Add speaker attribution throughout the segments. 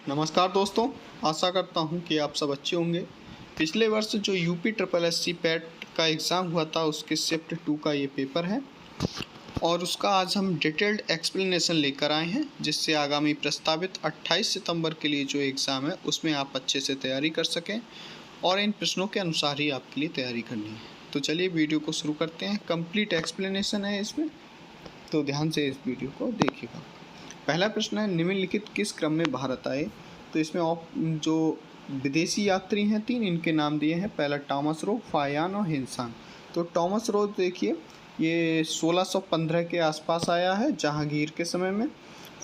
Speaker 1: नमस्कार दोस्तों, आशा करता हूँ कि आप सब अच्छे होंगे। पिछले वर्ष जो यूपी ट्रिपल एससी पैट का एग्ज़ाम हुआ था उसके शिफ्ट 2 का ये पेपर है और उसका आज हम डिटेल्ड एक्सप्लेनेशन लेकर आए हैं, जिससे आगामी प्रस्तावित 28 सितंबर के लिए जो एग्ज़ाम है उसमें आप अच्छे से तैयारी कर सकें और इन प्रश्नों के अनुसार ही आपके लिए तैयारी करनी है। तो चलिए वीडियो को शुरू करते हैं। कंप्लीट एक्सप्लेनेशन है इसमें, तो ध्यान से इस वीडियो को देखिएगा। पहला प्रश्न है, निम्नलिखित किस क्रम में भारत आए? तो इसमें जो विदेशी यात्री हैं 3, इनके नाम दिए हैं। पहला टॉमस रो, फायान और हिंसान। तो टॉमस रो देखिए, ये 1615 के आसपास आया है जहांगीर के समय में।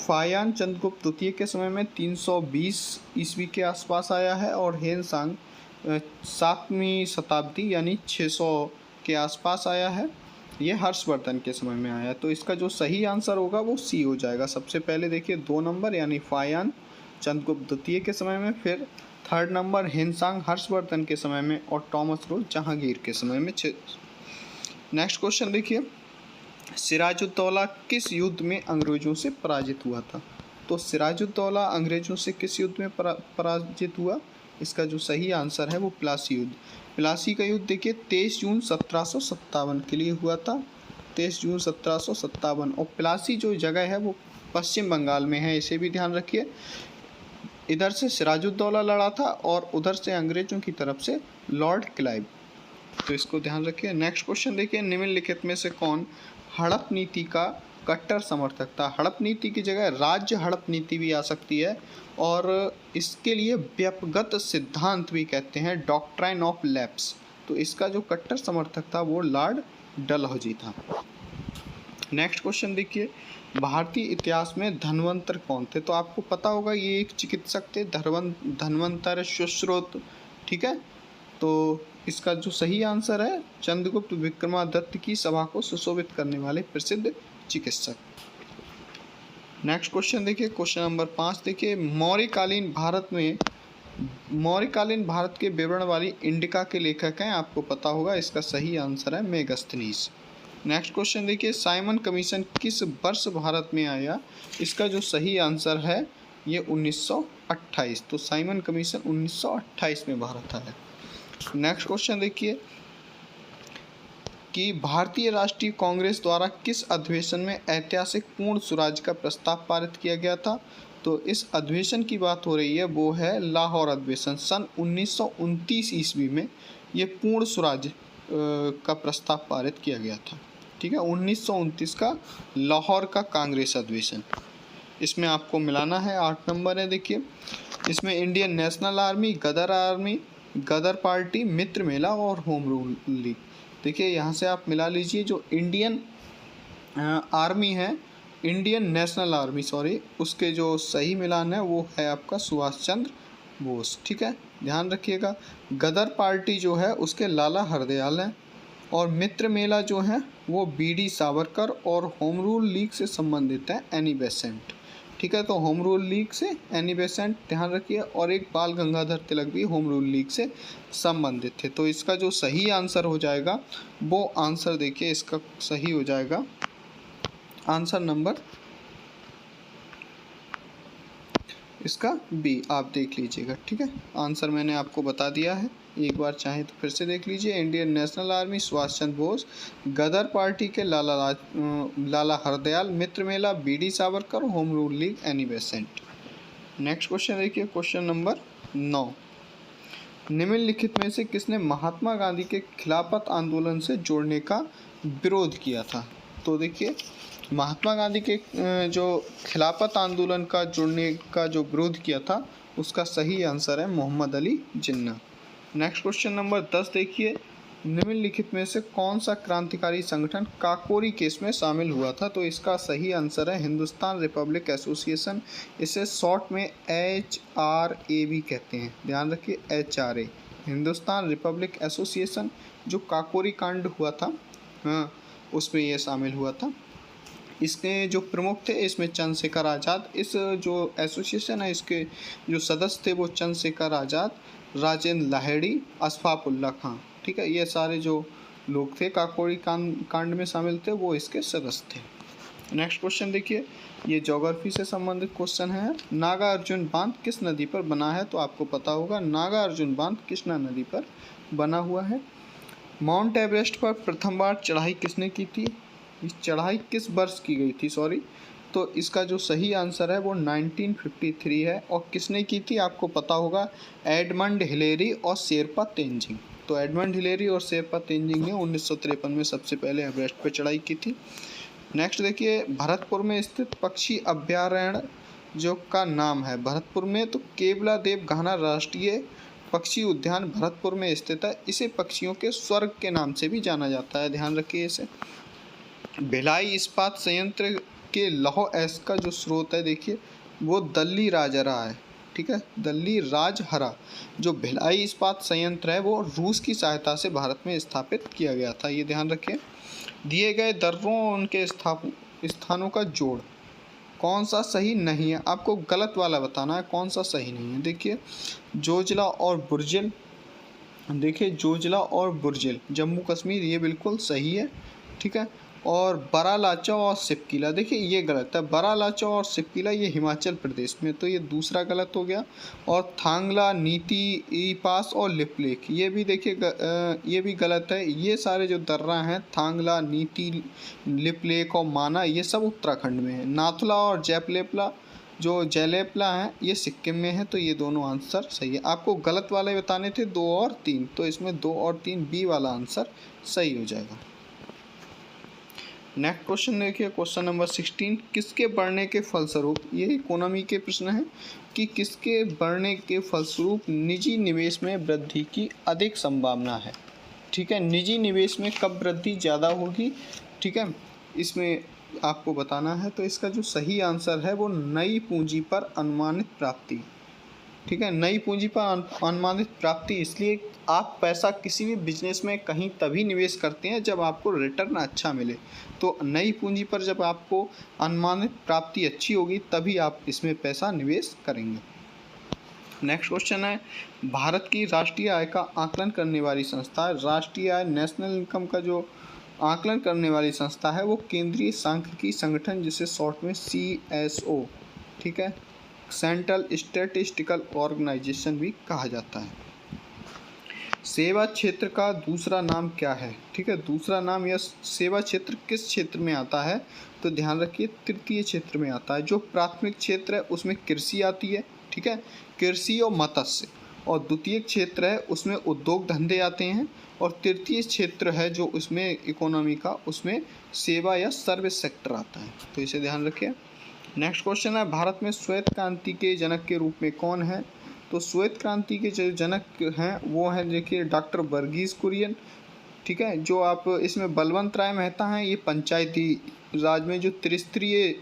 Speaker 1: फायान चंद्रगुप्त द्वितीय के समय में 320 ईस्वी के आसपास आया है और हिंसान 7वीं शताब्दी यानी 600 के आसपास आया है। ये हर्षवर्धन के समय में आया। तो इसका जो सही आंसर होगा वो सी हो जाएगा। सबसे पहले देखिए 2 नंबर यानी फायान चंद्रगुप्त द्वितीय के समय में, फिर 3rd नंबर हिंसांग हर्षवर्धन के समय में और टॉमस रो जहांगीर के समय में। नेक्स्ट क्वेश्चन देखिए, सिराजुद्दौला किस युद्ध में अंग्रेजों से पराजित हुआ था? तो सिराजुद्दौला अंग्रेजों से किस युद्ध में पराजित हुआ? इसका जो सही आंसर है वो प्लासी युद्ध। प्लासी का युद्ध देखिए 23 जून 1757 के लिए हुआ था। 23 जून 1757। और प्लासी जो जगह है वो पश्चिम बंगाल में है, इसे भी ध्यान रखिए। इधर से सिराजुद्दौला लड़ा था और उधर से अंग्रेजों की तरफ से लॉर्ड क्लाइव। तो इसको ध्यान रखिए। नेक्स्ट क्वेश्चन देखिए, निम्नलिखित में से कौन हड़प नीति का कट्टर समर्थक था? हड़प नीति की जगह राज्य हड़प नीति भी आ सकती है और इसके लिए व्यपगत सिद्धांत भी कहते हैं, डॉक्ट्राइन ऑफ लैप्स। तो इसका जो कट्टर समर्थक था वो लॉर्ड डलहौजी था। नेक्स्ट क्वेश्चन देखिए, भारतीय इतिहास में धन्वंतर कौन थे? तो आपको पता होगा ये एक चिकित्सक थे, धन्वंतर सुश्रुत। ठीक है, तो इसका जो सही आंसर है चंद्रगुप्त विक्रमादित्य की सभा को सुशोभित करने वाले प्रसिद्ध चिकित्सक। नेक्स्ट क्वेश्चन देखिए, क्वेश्चन नंबर 5 देखिए, मौर्यकालीन भारत के विवरण वाली इंडिका के लेखक हैं, आपको पता होगा। इसका सही आंसर है मेगास्थनीज। नेक्स्ट क्वेश्चन देखिए, साइमन कमीशन किस वर्ष भारत में आया? इसका जो सही आंसर है ये 1928। तो साइमन कमीशन 1928 में भारत आया। नेक्स्ट क्वेश्चन देखिए कि भारतीय राष्ट्रीय कांग्रेस द्वारा किस अधिवेशन में ऐतिहासिक पूर्ण स्वराज्य का प्रस्ताव पारित किया गया था? तो इस अधिवेशन की बात हो रही है, वो है लाहौर अधिवेशन। सन 1929 ईस्वी में ये पूर्ण स्वराज्य का प्रस्ताव पारित किया गया था। ठीक है, 1929 का लाहौर का कांग्रेस अधिवेशन। इसमें आपको मिलाना है 8 नंबर है। देखिए इसमें इंडियन नेशनल आर्मी, गदर पार्टी, मित्र मेला और होम रूल लीग। देखिए यहाँ से आप मिला लीजिए, जो इंडियन आर्मी है, इंडियन नेशनल आर्मी सॉरी, उसके जो सही मिलान है वो है आपका सुभाष चंद्र बोस। ठीक है, ध्यान रखिएगा। गदर पार्टी जो है उसके लाला हरदयाल हैं और मित्र मेला जो है वो बीडी सावरकर और होम रूल लीग से संबंधित है एनी बेसेंट। ठीक है, तो होम रूल लीग से एनी बेसेंट ध्यान रखिए, और एक बाल गंगाधर तिलक भी होम रूल लीग से संबंधित थे। तो इसका जो सही आंसर हो जाएगा वो आंसर देखिए, इसका सही हो जाएगा आंसर नंबर इसका बी। आप देख लीजिएगा। ठीक है, आंसर मैंने आपको बता दिया है, एक बार चाहे तो फिर से देख लीजिए। Indian national army Subhash Chandra Bose, Gadar party के Lala Hardayal, Mitra Mela B D Savarkar, home rule league Annie Besant. Next question देखिए, क्वेश्चन नंबर 9, निम्नलिखित में से किसने महात्मा गांधी के खिलाफत आंदोलन से जोड़ने का विरोध किया था? तो देखिए महात्मा गांधी के जो खिलाफत आंदोलन का जुड़ने का जो विरोध किया था उसका सही आंसर है Mohammad Ali Jinnah. Next question number 10 देखिए, निम्नलिखित में से कौन सा क्रांतिकारी संगठन काकोरी केस में शामिल हुआ था? तो इसका सही आंसर है हिंदुस्तान रिपब्लिक एसोसिएशन। इसे शॉर्ट में HRA भी कहते हैं, ध्यान रखिए HRA, हिंदुस्तान रिपब्लिक एसोसिएशन। जो काकोरी कांड हुआ था हाँ, उसमें यह शामिल हुआ था। इसके जो प्रमुख थे इसमें चंद्रशेखर आज़ाद, इस जो एसोसिएशन है इसके जो सदस्य थे वो चंद्रशेखर आज़ाद, राजेंद्र लाहिड़ी, अशफाक उल्ला खां। ठीक है, ये सारे जो लोग थे काकोरी कांड में शामिल थे वो इसके सदस्य थे। नेक्स्ट क्वेश्चन देखिए, ये ज्योग्राफी से संबंधित क्वेश्चन है। नागार्जुन बांध किस नदी पर बना है? तो आपको पता होगा नागार्जुन बांध कृष्णा नदी पर बना हुआ है। माउंट एवरेस्ट पर प्रथम बार चढ़ाई किसने की थी? इस चढ़ाई किस वर्ष की गई थी, सॉरी। तो इसका जो सही आंसर है वो 1953 है। और किसने की थी आपको पता होगा, एडमंड हिलेरी और शेरपा तेंजिंग। तो एडमंड हिलेरी और शेरपा तेंजिंग ने 1953 में सबसे पहले एवरेस्ट पर चढ़ाई की थी। नेक्स्ट देखिए, भरतपुर में स्थित पक्षी अभयारण्य जो का नाम है भरतपुर में, तो केवलादेव घाना राष्ट्रीय पक्षी उद्यान भरतपुर में स्थित है। इसे पक्षियों के स्वर्ग के नाम से भी जाना जाता है, ध्यान रखिए इसे। भिलाई इस्पात संयंत्र के लौह अयस्क का जो स्रोत है देखिए वो दल्ली राजहरा है, ठीक है। दल्ली राजहरा जो भिलाई इस्पात संयंत्र है वो रूस की सहायता से भारत में स्थापित किया गया था, ये ध्यान रखिए। दिए गए दर्रों और उनके स्थानों का जोड़ कौन सा सही नहीं है? आपको गलत वाला बताना है, कौन सा सही नहीं है। देखिए जोजिला और बुर्जिल, देखिए जोजिला और बुर्जिल जम्मू कश्मीर, ये बिल्कुल सही है, ठीक है। और बरालाचा और सिपकिला, देखिए ये गलत है। बरालाचा और सिपकिला ये हिमाचल प्रदेश में, तो ये दूसरा गलत हो गया। और थांगला, नीति, ई पास और लिपलेक, ये भी देखिए ये भी गलत है। ये सारे जो दर्रा हैं थांगला, नीति, लिपलेक और माना, ये सब उत्तराखंड में है। नाथुला और जैपलेपला जो जैलेपला हैं ये सिक्किम में है, तो ये दोनों आंसर सही है। आपको गलत वाले बताने थे 2 और 3, तो इसमें 2 और 3 बी वाला आंसर सही हो जाएगा। नेक्स्ट क्वेश्चन देखिए, क्वेश्चन नंबर 16, किसके बढ़ने के फलस्वरूप, ये इकोनॉमी के प्रश्न है कि किसके बढ़ने के फलस्वरूप निजी निवेश में वृद्धि की अधिक संभावना है, ठीक है। निजी निवेश में कब वृद्धि ज़्यादा होगी, ठीक है, इसमें आपको बताना है। तो इसका जो सही आंसर है वो नई पूंजी पर अनुमानित प्राप्ति, ठीक है। नई पूंजी पर अनुमानित प्राप्ति, इसलिए आप पैसा किसी भी बिजनेस में कहीं तभी निवेश करते हैं जब आपको रिटर्न अच्छा मिले। तो नई पूंजी पर जब आपको अनुमानित प्राप्ति अच्छी होगी तभी आप इसमें पैसा निवेश करेंगे। नेक्स्ट क्वेश्चन है, भारत की राष्ट्रीय आय का आकलन करने वाली संस्था, राष्ट्रीय आय नेशनल इनकम का जो आकलन करने वाली संस्था है वो केंद्रीय सांख्यिकी संगठन, जिसे शॉर्ट में CSO, ठीक है, सेंट्रल स्टैटिस्टिकल ऑर्गेनाइजेशन भी कहा जाता है। सेवा क्षेत्र का दूसरा नाम क्या है, ठीक है। दूसरा नाम, यह सेवा क्षेत्र किस क्षेत्र में आता है? तो ध्यान रखिए तृतीय क्षेत्र में आता है। जो प्राथमिक क्षेत्र है उसमें कृषि आती है, ठीक है, कृषि और मत्स्य। और द्वितीय क्षेत्र है उसमें उद्योग धंधे आते हैं। और तृतीय क्षेत्र है जो उसमें इकोनॉमी का, उसमें सेवा या सर्विस सेक्टर आता है, तो इसे ध्यान रखिए। नेक्स्ट क्वेश्चन है, भारत में श्वेत क्रांति के जनक के रूप में कौन है? तो श्वेत क्रांति के जो जनक हैं वो हैं देखिए डॉक्टर वर्गीज कुरियन, ठीक है। जो आप इसमें बलवंत राय मेहता हैं, ये पंचायती राज में जो त्रिस्तरीय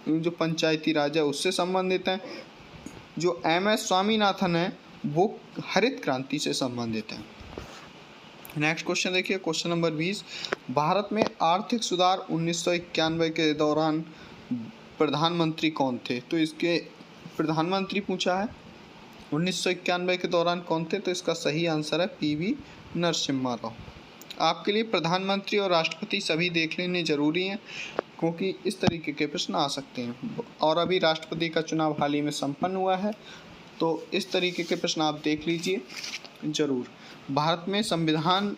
Speaker 1: जो पंचायती राज है उससे संबंधित हैं। जो MS स्वामीनाथन है वो हरित क्रांति से संबंधित है। नेक्स्ट क्वेश्चन देखिए, क्वेश्चन नंबर 20, भारत में आर्थिक सुधार 1991 के दौरान प्रधानमंत्री कौन थे? तो इसके प्रधानमंत्री पूछा है 1991 के दौरान कौन थे, तो इसका सही आंसर है PV नरसिम्हा राव। आपके लिए प्रधानमंत्री और राष्ट्रपति सभी देख लेने जरूरी हैं क्योंकि इस तरीके के प्रश्न आ सकते हैं। और अभी राष्ट्रपति का चुनाव हाल ही में संपन्न हुआ है, तो इस तरीके के प्रश्न आप देख लीजिए जरूर। भारत में संविधान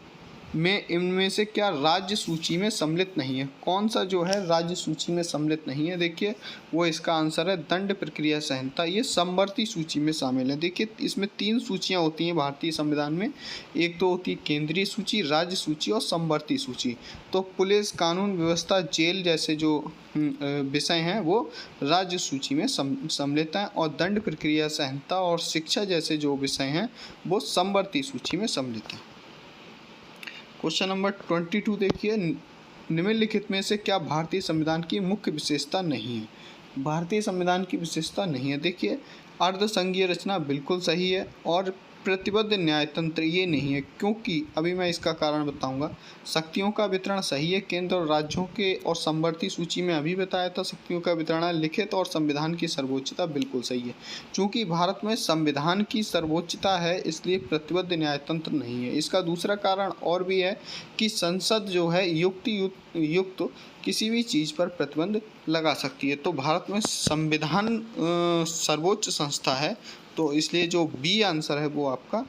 Speaker 1: में इनमें से क्या राज्य सूची में सम्मिलित नहीं है? कौन सा जो है राज्य सूची में सम्मिलित नहीं है? देखिए वो इसका आंसर है दंड प्रक्रिया संहिता, ये समवर्ती सूची में शामिल है। देखिए इसमें 3 सूचियां होती हैं भारतीय संविधान में, एक तो होती है केंद्रीय सूची, राज्य सूची और समवर्ती सूची। तो पुलिस, कानून व्यवस्था, जेल जैसे जो विषय हैं वो राज्य सूची में सम्मिलित हैं, और दंड प्रक्रिया संहिता और शिक्षा जैसे जो विषय हैं वो समवर्ती सूची में सम्मिलित हैं। क्वेश्चन नंबर 22 देखिए, निम्नलिखित में से क्या भारतीय संविधान की मुख्य विशेषता नहीं है? भारतीय संविधान की विशेषता नहीं है, देखिए अर्धसंघीय रचना बिल्कुल सही है, और प्रतिबद्ध न्यायतंत्र ये नहीं है, क्योंकि अभी मैं इसका कारण बताऊंगा। शक्तियों का वितरण सही है, केंद्र और राज्यों के, और समवर्ती सूची में अभी बताया था शक्तियों का वितरण, लिखित और संविधान की सर्वोच्चता बिल्कुल सही है। चूँकि भारत में संविधान की सर्वोच्चता है इसलिए प्रतिबद्ध न्यायतंत्र नहीं है। इसका दूसरा कारण और भी है कि संसद जो है युक्त किसी भी चीज़ पर प्रतिबंध लगा सकती है। तो भारत में संविधान सर्वोच्च संस्था है, तो इसलिए जो बी आंसर है वो आपका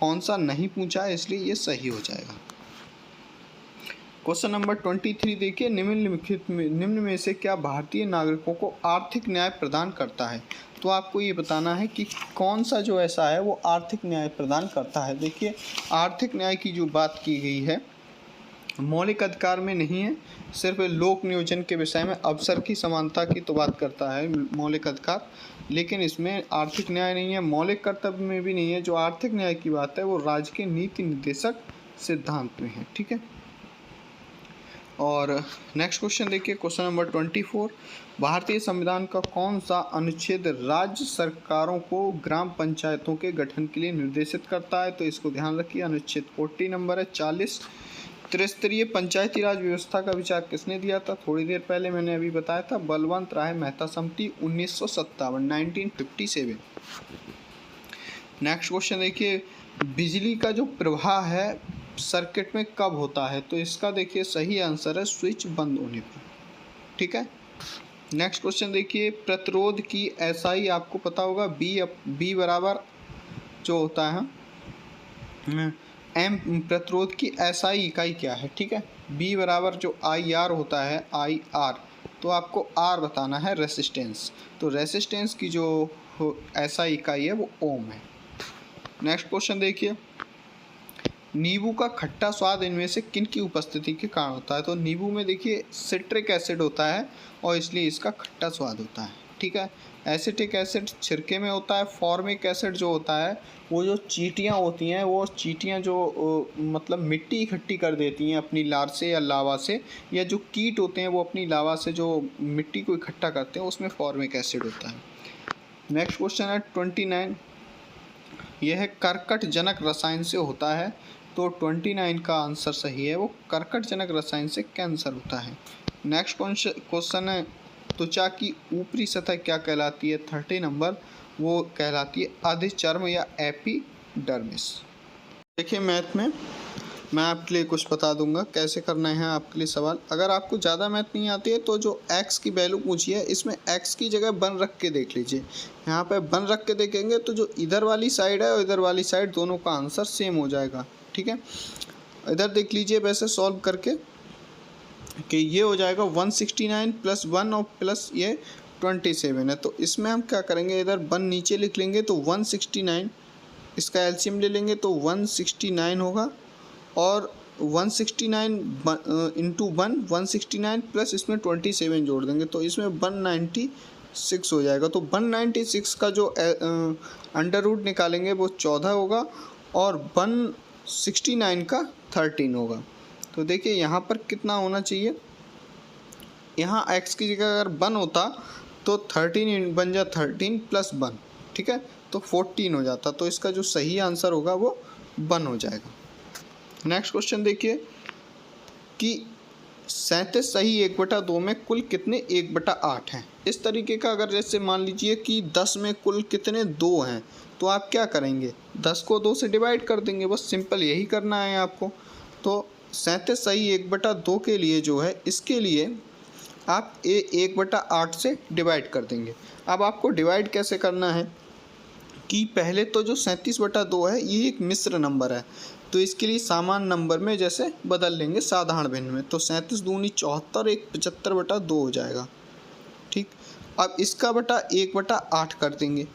Speaker 1: कौन सा नहीं पूछा है, इसलिए ये सही हो जाएगा। क्वेश्चन नंबर 23 देखिए, निम्न में से क्या भारतीय नागरिकों को आर्थिक न्याय प्रदान करता है। तो आपको ये बताना है कि कौन सा जो ऐसा है वो आर्थिक न्याय प्रदान करता है। देखिए, आर्थिक न्याय की जो बात की गई है मौलिक अधिकार में नहीं है, सिर्फ लोक नियोजन के विषय में अवसर की समानता की तो बात करता है मौलिक अधिकार, लेकिन इसमें आर्थिक न्याय नहीं है। मौलिक कर्तव्य में भी नहीं है। जो आर्थिक न्याय की बात है वो राज्य के नीति निर्देशक सिद्धांत में है। ठीक है। और नेक्स्ट क्वेश्चन देखिए, क्वेश्चन नंबर 24, भारतीय संविधान का कौन सा अनुच्छेद राज्य सरकारों को ग्राम पंचायतों के गठन के लिए निर्देशित करता है। तो इसको ध्यान रखिए, अनुच्छेद 40 नंबर है 40। त्रिस्तरीय पंचायती राज व्यवस्था का विचार किसने दिया था। थोड़ी देर पहले मैंने अभी बताया था, बलवंत राय मेहता समिति 1957। नेक्स्ट क्वेश्चन देखिए, बिजली का जो प्रवाह है सर्किट में कब होता है। तो इसका देखिए सही आंसर है स्विच बंद होने पर। ठीक है। नेक्स्ट क्वेश्चन देखिए, प्रतिरोध की एसआई आपको पता होगा, बी बराबर जो होता है एम, प्रतिरोध की एसआई इकाई क्या है। ठीक है। बी बराबर जो आई आर होता है, आई आर, तो आपको आर बताना है रेसिस्टेंस। तो रेसिस्टेंस की जो एसआई इकाई है वो ओम है। नेक्स्ट क्वेश्चन देखिए, नींबू का खट्टा स्वाद इनमें से किन की उपस्थिति के कारण होता है। तो नींबू में देखिए सिट्रिक एसिड होता है और इसलिए इसका खट्टा स्वाद होता है। ठीक है। एसिटिक एसिड छिरके में होता है। फॉर्मिक एसिड जो होता है वो जो चींटियाँ होती हैं, वो चींटियाँ जो मतलब मिट्टी इकट्ठी कर देती हैं अपनी लार से या लावा से, या जो कीट होते हैं वो अपनी लावा से जो मिट्टी को इकट्ठा करते हैं, उसमें फॉर्मिक एसिड होता है। नेक्स्ट क्वेश्चन है 29, यह कर्कटजनक रसायन से होता है। तो 29 का आंसर सही है, वो कर्कटजनक रसायन से कैंसर होता है। नेक्स्ट क्वेश्चन है, त्वचा की ऊपरी सतह क्या कहलाती है। 30 नंबर, वो कहलाती है अधिचर्म या एपिडर्मिस। देखिए, मैथ में मैं आपके लिए कुछ बता दूंगा कैसे करना है आपके लिए सवाल। अगर आपको ज़्यादा मैथ नहीं आती है तो जो x की वैल्यू पूछी है इसमें x की जगह 1 रख के देख लीजिए। यहाँ पे 1 रख के देखेंगे तो जो इधर वाली साइड है और इधर वाली साइड दोनों का आंसर सेम हो जाएगा। ठीक है। इधर देख लीजिए वैसे सॉल्व करके कि ये हो जाएगा 169 + 1 और प्लस ये 27 है। तो इसमें हम क्या करेंगे, इधर 1 नीचे लिख लेंगे तो 169, इसका एलसीएम ले लेंगे तो 169 होगा, और 169 इंटू 1 169 प्लस इसमें 27 जोड़ देंगे तो इसमें 196 हो जाएगा। तो 196 का जो अंडर रूट निकालेंगे वो 14 होगा और 169 का 13 होगा। तो देखिए यहाँ पर कितना होना चाहिए, यहाँ x की जगह अगर 1 होता तो 13 बन जा 13 + 1। ठीक है। तो 14 हो जाता। तो इसका जो सही आंसर होगा वो 1 हो जाएगा। नेक्स्ट क्वेश्चन देखिए कि 37 सही 1/2 में कुल कितने 1/8 हैं। इस तरीके का अगर जैसे मान लीजिए कि 10 में कुल कितने 2 हैं, तो आप क्या करेंगे, 10 को 2 से डिवाइड कर देंगे। बस सिंपल यही करना है आपको। तो 37 सही 1/2 के लिए जो है, इसके लिए आप 1/8 से डिवाइड कर देंगे। अब आपको डिवाइड कैसे करना है कि पहले तो जो 37/2 है ये एक मिश्र नंबर है, तो इसके लिए सामान्य नंबर में जैसे बदल लेंगे साधारण भिन्न में। तो 37 दूनी 74, एक 75/2 हो जाएगा। ठीक। अब इसका बटा 1/8 कर देंगे।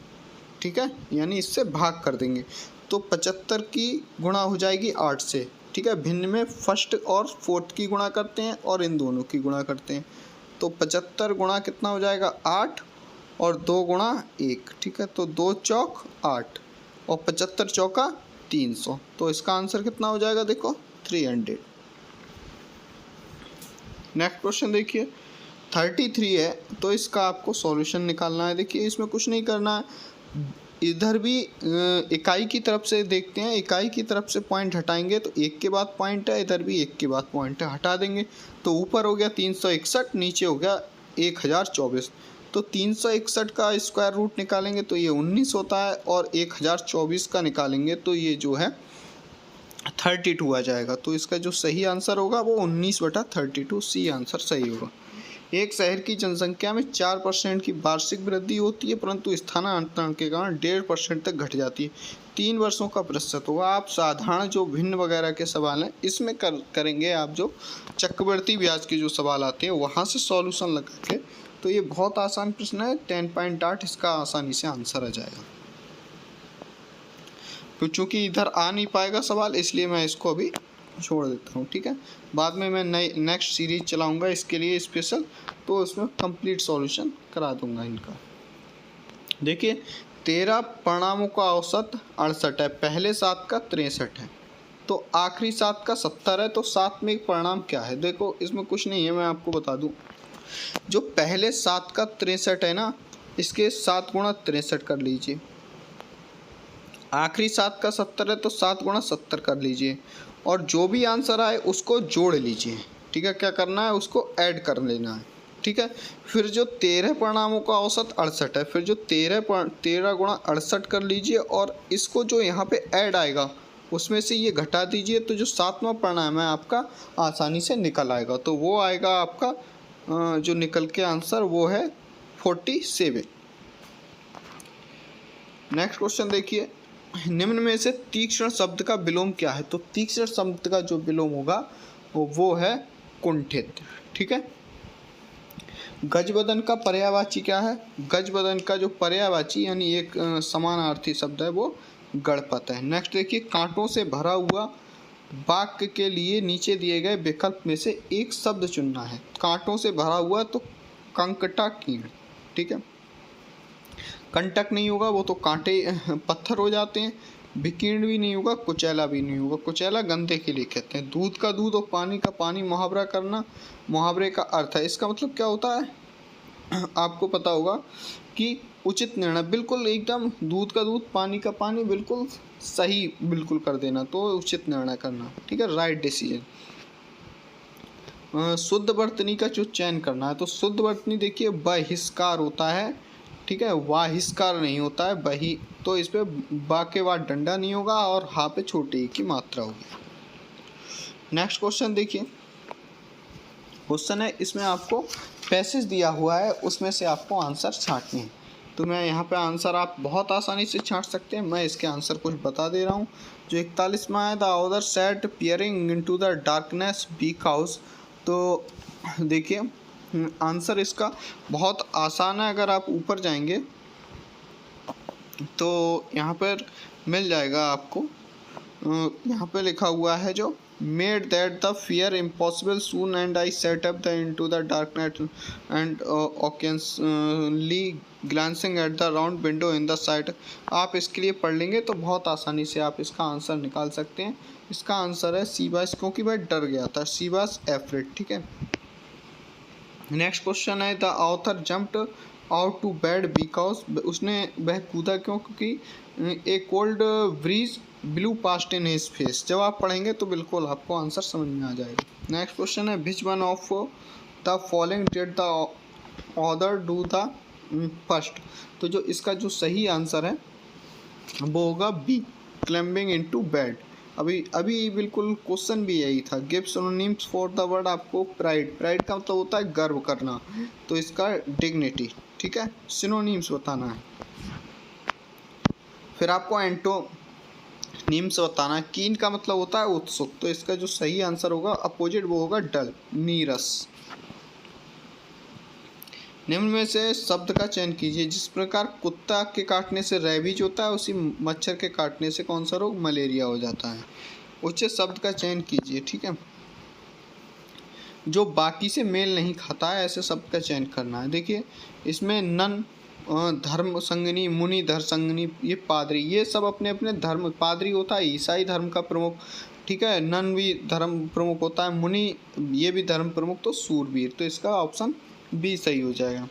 Speaker 1: ठीक है, यानी इससे भाग कर देंगे तो 75 की गुणा हो जाएगी 8 से। ठीक है। भिन्न में फर्स्ट और फोर्थ की गुणा करते हैं और इन दोनों की गुणा करते हैं। तो 75 गुणा कितना हो जाएगा 8 और 2 गुणा 1। ठीक है। तो 2 चौक 8 और 75 चौका 300। तो इसका आंसर कितना हो जाएगा, देखो 300। नेक्स्ट क्वेश्चन देखिए 33 है, तो इसका आपको सॉल्यूशन निकालना है। देखिए इसमें कुछ नहीं करना है, इधर भी इकाई की तरफ से देखते हैं, इकाई की तरफ से पॉइंट हटाएंगे तो 1 के बाद पॉइंट है, इधर भी 1 के बाद पॉइंट है, हटा देंगे तो ऊपर हो गया 361, नीचे हो गया 1024। तो 361 का स्क्वायर रूट निकालेंगे तो ये 19 होता है और 1024 का निकालेंगे तो ये जो है 32 आ जाएगा। तो इसका जो सही आंसर होगा वो 19/32, सी आंसर सही होगा। एक शहर की जनसंख्या में 4% की वार्षिक वृद्धि होती है, परंतु स्थानांतरण के कारण 1.5% तक घट जाती है। 3 वर्षों का प्रतिशत होगा। आप साधारण जो भिन्न वगैरह के सवाल हैं इसमें करेंगे आप जो चक्रवृद्धि ब्याज के जो सवाल आते हैं वहाँ से सॉल्यूशन लगा के। तो ये बहुत आसान प्रश्न है, 10.8 इसका आसानी से आंसर आ जाएगा। तो चूँकि इधर आ नहीं पाएगा सवाल, इसलिए मैं इसको अभी छोड़ देता हूँ, ठीक है। बाद में मैं नेक्स्ट सीरीज चलाऊँगा इसके लिए स्पेशल, तो उसमें कंप्लीट सॉल्यूशन करा दूँगा इनका। देखिए 13 परिणामों का औसत 68 है, पहले 7 का 63 है, तो आखिरी 7 का 70 है। तो 7 में एक परिणाम क्या है? देखो इसमें कुछ नहीं है, मैं आपको बता दूँ। जो पहले 7 का 63 है ना, इसके 7 गुणा 63 कर लीजिए। आखिरी 7 का 70 है तो 7 गुणा 70 कर लीजिए, और जो भी आंसर आए उसको जोड़ लीजिए, ठीक है। क्या करना है? उसको ऐड कर लेना है, ठीक है। फिर जो 13 परिणामों का औसत 68 है, फिर जो 13 गुणा 68 कर लीजिए, और इसको जो यहाँ पे ऐड आएगा उसमें से ये घटा दीजिए, तो जो 7वां परिणाम है आपका आसानी से निकल आएगा। तो वो आएगा आपका जो निकल के आंसर वो है 47। नेक्स्ट क्वेश्चन देखिए, निम्न में से तीक्ष्ण शब्द का विलोम क्या है? तो तीक्ष्ण शब्द का जो विलोम होगा वो है कुंठित, ठीक है। गजबदन का पर्यायवाची क्या है? गजबदन का जो पर्यायवाची यानी एक समानार्थी शब्द है वो गणपत है। नेक्स्ट देखिए, कांटों से भरा हुआ वाक्य के लिए नीचे दिए गए विकल्प में से एक शब्द चुनना है। कांटों से भरा हुआ तो कंकटाकीर्ण, ठीक है। कंटक नहीं होगा, वो तो कांटे पत्थर हो जाते हैं। विकीर्ण भी नहीं होगा, कुचैला भी नहीं होगा। कुचैला गंदे के लिए कहते हैं। दूध का दूध और पानी का पानी मुहावरा करना, मुहावरे का अर्थ है। इसका मतलब क्या होता है? आपको पता होगा कि उचित निर्णय, बिल्कुल एकदम दूध का दूध पानी का पानी बिल्कुल सही बिल्कुल कर देना, तो उचित निर्णय करना, ठीक है, राइट डिसीजन। शुद्ध वर्तनी का जो चयन करना है, तो शुद्ध वर्तनी देखिए बहिष्कार होता है, ठीक है, वाहिष्कार नहीं होता है, बही। तो इस पे बा के बाद डंडा नहीं होगा और हा पे छोटे ई की मात्रा होगी। नेक्स्ट क्वेश्चन देखिए, क्वेश्चन है इसमें आपको पैसेज दिया हुआ है, उसमें से आपको आंसर छांटने हैं। तो मैं यहाँ पे आंसर आप बहुत आसानी से छांट सकते हैं। मैं इसके आंसर कुछ बता दे रहा हूँ। जो 41वां है, the other sat peering into the darkness bleak house. तो देखिए आंसर इसका बहुत आसान है। अगर आप ऊपर जाएंगे तो यहाँ पर मिल जाएगा आपको। यहाँ पे लिखा हुआ है जो made that the fear impossible soon and I set up the into the dark night and occasionally glancing at the round window in the sight. आप इसके लिए पढ़ लेंगे तो बहुत आसानी से आप इसका आंसर निकाल सकते हैं। इसका आंसर है सीबास, क्योंकि वह डर गया था, सीबास एफ्रेड, ठीक है। नेक्स्ट क्वेश्चन है, the author jumped out to bed because, उसने वह कूदा क्यों? क्योंकि a cold breeze blew past in his face. जब आप पढ़ेंगे तो बिल्कुल आपको आंसर समझ में आ जाएगा। नेक्स्ट क्वेश्चन है, which one of the following did the other do the first. तो जो इसका जो सही आंसर है वो होगा बी, क्लाइंबिंग इनटू बेड। अभी बिल्कुल क्वेश्चन भी यही था। Give synonyms for the word, आपको प्राइड, प्राइड का मतलब होता है गर्व करना, तो इसका डिग्निटी, ठीक है, सिनोनिम्स बताना है। फिर आपको एंटोनिम्स बताना है। कीन का मतलब होता है उत्सुक, तो इसका जो सही आंसर होगा अपोजिट वो होगा डल, नीरस। निम्न में से शब्द का चयन कीजिए। जिस प्रकार कुत्ता के काटने से रेबीज होता है, उसी मच्छर के काटने से कौन सा रोग? मलेरिया हो जाता है। उचित शब्द का चयन कीजिए, ठीक है। जो बाकी से मेल नहीं खाता है ऐसे शब्द का चयन करना है। देखिए इसमें नन, धर्म संगनी, मुनि धर्म संगनी, ये पादरी, ये सब अपने अपने धर्म, पादरी होता है ईसाई धर्म का प्रमुख, ठीक है, नन भी धर्म प्रमुख होता है, मुनि ये भी धर्म प्रमुख, तो सूरवीर। तो इसका ऑप्शन बी सही हो जाएगा।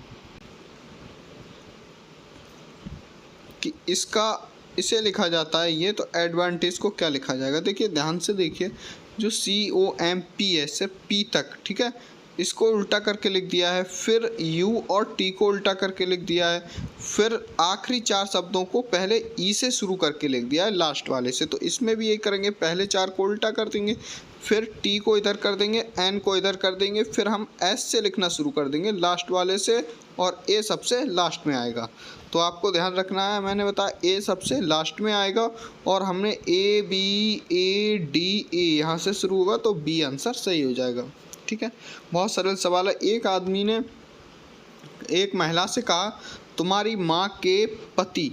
Speaker 1: कि इसे लिखा जाता है ये, तो एडवांटेज को क्या लिखा जाएगा? देखिए ध्यान से देखिए, जो COMP है से P तक, ठीक है, इसको उल्टा करके लिख दिया है, फिर यू और टी को उल्टा करके लिख दिया है, फिर आखिरी 4 शब्दों को पहले ई से शुरू करके लिख दिया है लास्ट वाले से। तो इसमें भी यही करेंगे, पहले 4 को उल्टा कर देंगे, फिर टी को इधर कर देंगे, एन को इधर कर देंगे, फिर हम एस से लिखना शुरू कर देंगे लास्ट वाले से, और ए सबसे लास्ट में आएगा। तो आपको ध्यान रखना है, मैंने बताया ए सबसे लास्ट में आएगा, और हमने A B A D A यहाँ से शुरू होगा, तो बी आंसर सही हो जाएगा। ठीक है, बहुत सरल सवाल है। एक आदमी ने एक महिला से कहा, तुम्हारी माँ के पति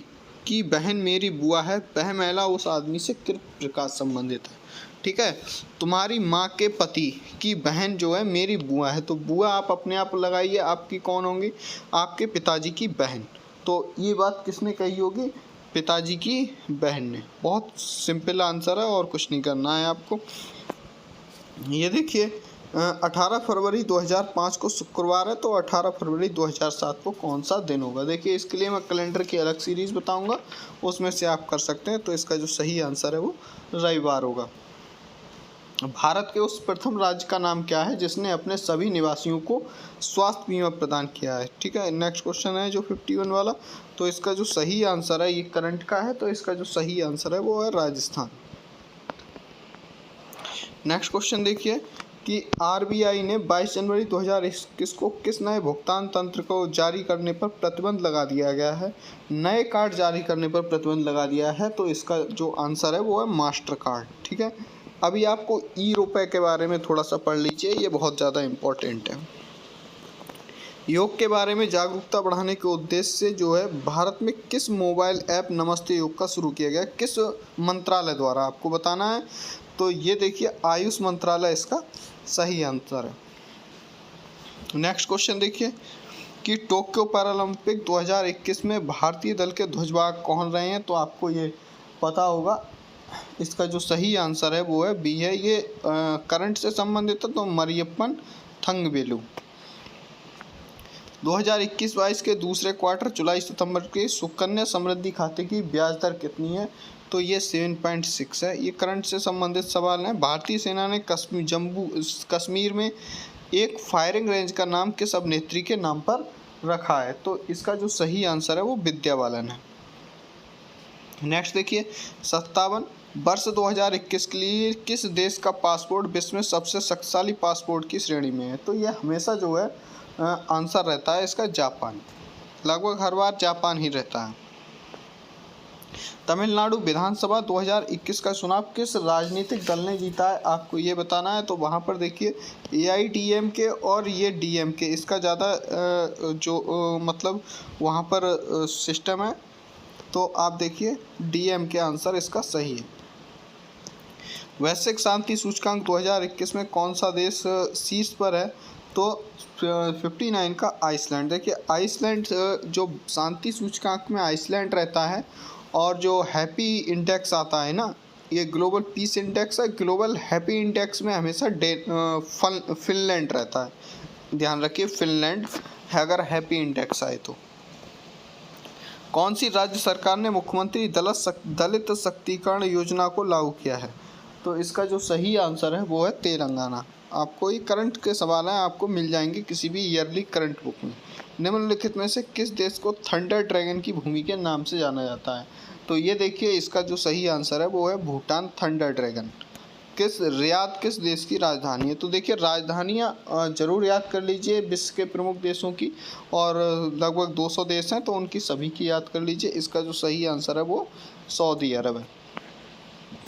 Speaker 1: की बहन मेरी बुआ है। वह महिला उस आदमी से किस प्रकार संबंधित है। ठीक है, तुम्हारी माँ के पति की बहन जो है मेरी बुआ है। तो बुआ आप अपने आप लगाइए, आपकी कौन होंगी, आपके पिताजी की बहन। तो ये बात किसने कही होगी, पिताजी की बहन ने। बहुत सिंपल आंसर है और कुछ नहीं करना है आपको। ये देखिए 18 फरवरी 2005 को शुक्रवार है, तो 18 फरवरी 2007 को कौन सा दिन होगा। देखिए इसके लिए मैं कैलेंडर की अलग सीरीज़ बताऊंगा, उसमें से आप कर सकते हैं। तो इसका जो सही आंसर है वो रविवार होगा। भारत के उस प्रथम राज्य का नाम क्या है जिसने अपने सभी निवासियों को स्वास्थ्य बीमा प्रदान किया है। ठीक है, नेक्स्ट क्वेश्चन है जो 51 वाला। तो इसका जो सही आंसर है, ये करंट का है, तो इसका जो सही आंसर है वो है राजस्थान। नेक्स्ट क्वेश्चन देखिए कि आरबीआई ने 22 जनवरी 2021 को किस नए भुगतान तंत्र को जारी करने पर प्रतिबंध लगा दिया गया है, नए कार्ड जारी करने पर प्रतिबंध लगा दिया है। तो इसका जो आंसर है वो है मास्टर कार्ड। ठीक है, अभी आपको ई रुपए के बारे में थोड़ा सा पढ़ लीजिए, ये बहुत ज़्यादा इम्पोर्टेंट है। योग के बारे में जागरूकता बढ़ाने के उद्देश्य से जो है भारत में किस मोबाइल ऐप नमस्ते योग का शुरू किया गया, किस मंत्रालय द्वारा, आपको बताना है। तो ये देखिए आयुष मंत्रालय इसका सही आंसर है। नेक्स्ट क्वेश्चन देखिए कि टोक्यो पैरालंपिक 2021 में भारतीय दल के ध्वजवाहक कौन रहे हैं। तो आपको ये पता होगा, इसका जो सही आंसर है वो है बी है। ये करंट से संबंधित है, तो मरियप्पन थंगवेलु। 2021-22 के दूसरे क्वार्टर जुलाई सितंबर के सुकन्या समृद्धि खाते की ब्याज दर कितनी है। तो ये 7.6 है। ये करंट से संबंधित सवाल है। भारतीय सेना ने कश्मीर में एक फायरिंग रेंज का नाम किस अभिनेत्री के नाम पर रखा है। तो इसका जो सही आंसर है वो विद्या बालन है। नेक्स्ट देखिए 57 वर्ष 2021 के लिए किस देश का पासपोर्ट विश्व में सबसे शक्तिशाली पासपोर्ट की श्रेणी में है। तो ये हमेशा जो है आंसर रहता है इसका जापान। लगभग हर बार जापान ही रहता है। तमिलनाडु विधानसभा 2021 का चुनाव किस राजनीतिक दल ने जीता है, आपको ये बताना है। तो वहाँ पर देखिए AIDMK और ये DMK, इसका ज़्यादा मतलब वहाँ पर सिस्टम है। तो आप देखिए DMK आंसर इसका सही है। वैश्विक शांति सूचकांक 2021 में कौन सा देश शीर्ष पर है। तो 59 का आइसलैंड। देखिए आइसलैंड जो शांति सूचकांक में आइसलैंड रहता है, और जो हैप्पी इंडेक्स आता है ना, ये ग्लोबल पीस इंडेक्स है। ग्लोबल हैप्पी इंडेक्स में हमेशा फिनलैंड रहता है। ध्यान रखिए फिनलैंड है अगर हैप्पी इंडेक्स आए तो। कौन सी राज्य सरकार ने मुख्यमंत्री दलित शक्तिकरण योजना को लागू किया है। तो इसका जो सही आंसर है वो है तेलंगाना। आपको ये करंट के सवाल हैं, आपको मिल जाएंगे किसी भी ईयरली करंट बुक में। निम्नलिखित में से किस देश को थंडर ड्रैगन की भूमि के नाम से जाना जाता है। तो ये देखिए इसका जो सही आंसर है वो है भूटान। थंडर ड्रैगन रियाद किस देश की राजधानी है। तो देखिए राजधानियाँ जरूर याद कर लीजिए विश्व के प्रमुख देशों की, और लगभग 200 देश हैं तो उनकी सभी की याद कर लीजिए। इसका जो सही आंसर है वो सऊदी अरब है।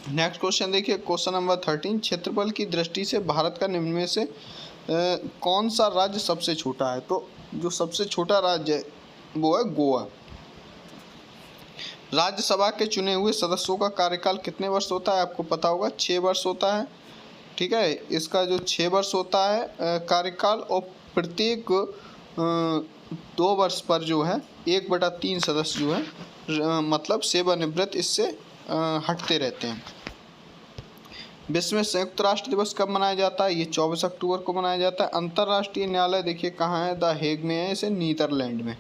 Speaker 1: नेक्स्ट क्वेश्चन देखिए क्वेश्चन नंबर 13, क्षेत्रफल की दृष्टि से भारत का निम्न में से कौन सा राज्य सबसे छोटा है। तो जो सबसे छोटा राज्य है वो है गोवा। राज्यसभा के चुने हुए सदस्यों का कार्यकाल कितने वर्ष होता है, आपको पता होगा 6 वर्ष होता है। ठीक है, इसका जो 6 वर्ष होता है कार्यकाल, और प्रत्येक 2 वर्ष पर जो है 1/3 सदस्य जो है मतलब सेवानिवृत्त इससे हटते रहते हैं। विश्व में संयुक्त राष्ट्र दिवस कब मनाया जाता है। ये 24 अक्टूबर को मनाया जाता है। अंतर्राष्ट्रीय न्यायालय देखिए कहाँ है, द हेग में है, इसे नीदरलैंड में।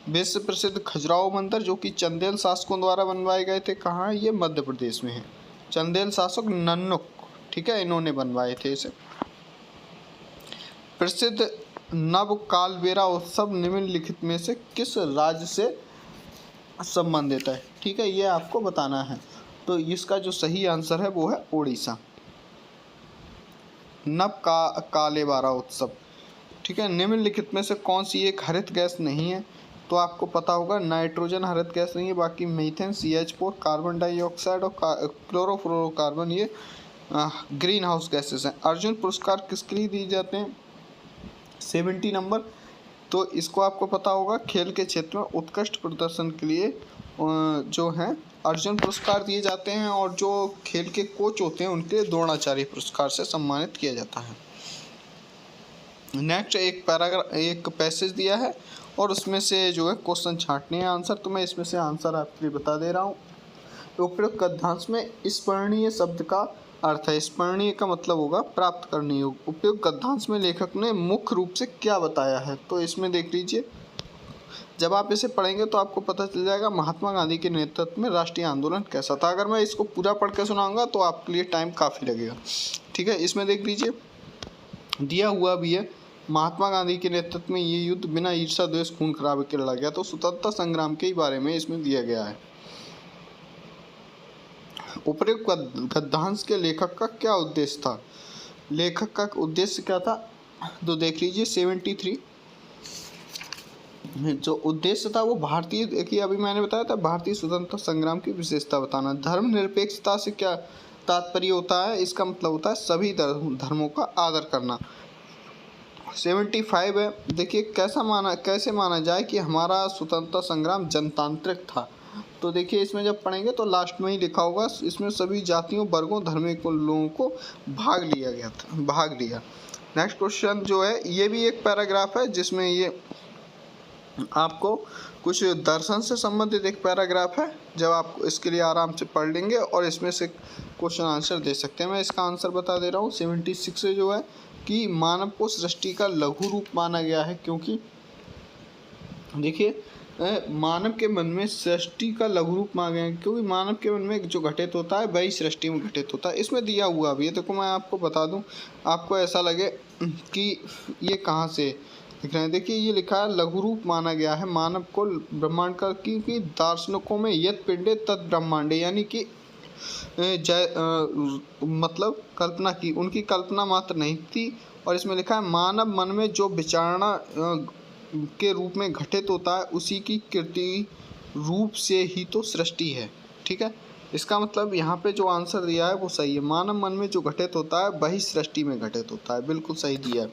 Speaker 1: विश्व प्रसिद्ध खजुराहो मंदिर जो कि चंदेल शासकों द्वारा बनवाए गए थे, कहाँ है, ये मध्य प्रदेश में है। चंदेल शासक नन्नुक, ठीक है, इन्होंने बनवाए थे इसे। प्रसिद्ध नव कालबेरा उत्सव निम्नलिखित में से किस राज्य से संबंधित है? ठीक है, ये आपको बताना है। तो इसका जो सही आंसर है वो है उड़ीसा। कालेबारा उत्सव। ठीक है, निम्नलिखित में से कौन सी एक हरित गैस नहीं है? तो आपको पता होगा नाइट्रोजन हरित गैस नहीं है, बाकी मीथेन, CH4, कार्बन डाइऑक्साइड और क्लोरोफ्लोरोकार्बन ये ग्रीन हाउस गैसेस हैं। अर्जुन पुरस्कार किसके लिए दिए जाते हैं? 70 नंबर। तो इसको आपको पता होगा खेल के क्षेत्र में उत्कृष्ट प्रदर्शन के लिए जो है अर्जुन पुरस्कार दिए जाते हैं, और जो खेल के कोच होते हैं उनके लिए द्रोणाचार्य पुरस्कार से सम्मानित किया जाता है। नेक्स्ट एक पैसेज दिया है और उसमें से जो है क्वेश्चन छांटने हैं आंसर। तो मैं इसमें से आंसर आपके लिए बता दे रहा हूँ। उपयुक्त गद्यांश में स्मरणीय शब्द का अर्थ है। स्मरणीय का मतलब होगा प्राप्त करने योग्य। उपयुक्त गद्यांश में लेखक ने मुख्य रूप से क्या बताया है? तो इसमें देख लीजिए, जब आप इसे पढ़ेंगे तो आपको पता चल जाएगा महात्मा गांधी के नेतृत्व में राष्ट्रीय आंदोलन कैसा था। अगर मैं इसको पूरा पढ़ के सुनाऊंगा तो आपके लिए टाइम काफ़ी लगेगा। ठीक है, इसमें देख लीजिए दिया हुआ भी है, महात्मा गांधी के नेतृत्व में ये युद्ध बिना ईर्ष्या द्वेष खून खराबे के लड़ा गया। तो स्वतंत्रता संग्राम के बारे में इसमें दिया गया है। उपयुक्त गद्यांश के लेखक का क्या उद्देश्य था? लेखक का उद्देश्य क्या था? तो देख लीजिए 73 जो उद्देश्य था वो भारतीय, देखिए अभी मैंने बताया था भारतीय स्वतंत्रता संग्राम की विशेषता बताना। धर्मनिरपेक्षता से क्या तात्पर्य होता है? इसका मतलब होता है सभी धर्मों का आदर करना। 75 है, देखिए कैसे माना जाए कि हमारा स्वतंत्रता संग्राम जनतांत्रिक था। तो देखिए इसमें जब पढ़ेंगे तो लास्ट में ही लिखा होगा, इसमें सभी जातियों, वर्गों, धर्म के लोगों को भाग लिया। नेक्स्ट क्वेश्चन जो है ये भी एक पैराग्राफ है जिसमें ये आपको कुछ दर्शन से संबंधित एक पैराग्राफ है। जब आप इसके लिए आराम से पढ़ लेंगे और इसमें से क्वेश्चन आंसर दे सकते हैं। मैं इसका आंसर बता दे रहा हूँ। 76 से जो है कि मानव को सृष्टि का लघु रूप माना गया है, क्योंकि देखिए मानव के मन में सृष्टि का लघु रूप माना गया है, क्योंकि मानव के मन में जो घटित होता है वही सृष्टि में घटित होता है। इसमें दिया हुआ भी है, देखो मैं आपको बता दूं, आपको ऐसा लगे कि ये कहाँ से लिख रहे हैं। देखिए ये लिखा है लघु रूप माना गया है मानव को ब्रह्मांड का, क्योंकि दार्शनिकों में यत पिंडे तत् ब्रह्मांडे, यानी कि मतलब कल्पना की, उनकी कल्पना मात्र नहीं थी। और इसमें लिखा है मानव मन में जो विचारणा के रूप में घटित होता है उसी की कृति रूप से ही तो सृष्टि है। ठीक है, इसका मतलब यहाँ पे जो आंसर दिया है वो सही है। मानव मन में जो घटित होता है वही सृष्टि में घटित होता है, बिल्कुल सही दिया है।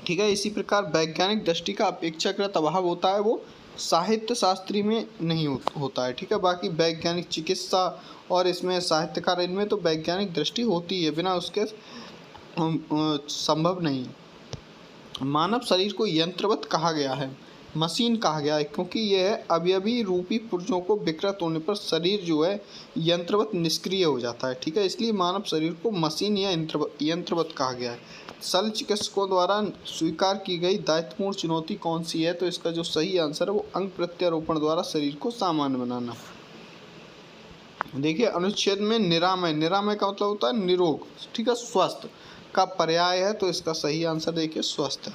Speaker 1: ठीक है, इसी प्रकार वैज्ञानिक दृष्टि का अपेक्षाकृत अभाव होता है, वो साहित्य शास्त्री में नहीं होता है। ठीक है, बाकी वैज्ञानिक चिकित्सा और इसमें साहित्यकार, इनमें तो वैज्ञानिक दृष्टि होती है, बिना उसके संभव नहीं। मानव शरीर को यंत्रवत कहा गया है, मशीन कहा गया है, क्योंकि यह अवयवी रूपी पुर्जों को विकृत होने पर शरीर जो है यंत्रवत निष्क्रिय हो जाता है। ठीक है, इसलिए मानव शरीर को मशीन या यंत्रवत कहा गया है। शल्य चिकित्सकों द्वारा स्वीकार की गई दायित्वपूर्ण चुनौती कौन सी है? तो इसका जो सही आंसर है वो अंग प्रत्यारोपण द्वारा शरीर को सामान्य बनाना। देखिए अनुच्छेद में निरामय का मतलब होता है निरोग, ठीक है, स्वस्थ का पर्याय है, तो इसका सही आंसर देखिए स्वस्थ है।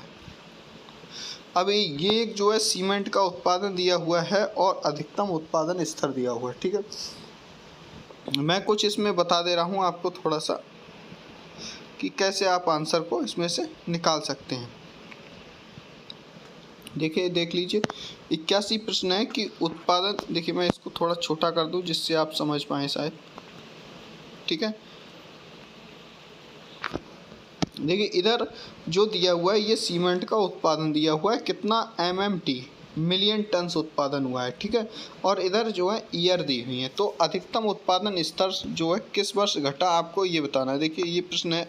Speaker 1: अब ये जो है सीमेंट का उत्पादन दिया हुआ है और अधिकतम उत्पादन स्तर दिया हुआ है। ठीक है, मैं कुछ इसमें बता दे रहा हूँ आपको थोड़ा सा कि कैसे आप आंसर को इसमें से निकाल सकते हैं। देखिए देख लीजिए 81 प्रश्न है कि उत्पादन, देखिए मैं इसको थोड़ा छोटा कर दूं जिससे आप समझ पाएँ शायद। ठीक है, देखिए इधर जो दिया हुआ है ये सीमेंट का उत्पादन दिया हुआ है, कितना MMT मिलियन टन उत्पादन हुआ है। ठीक है, और इधर जो है ईयर दी हुई है, तो अधिकतम उत्पादन स्तर जो है किस वर्ष घटा आपको ये बताना है। देखिए ये प्रश्न है,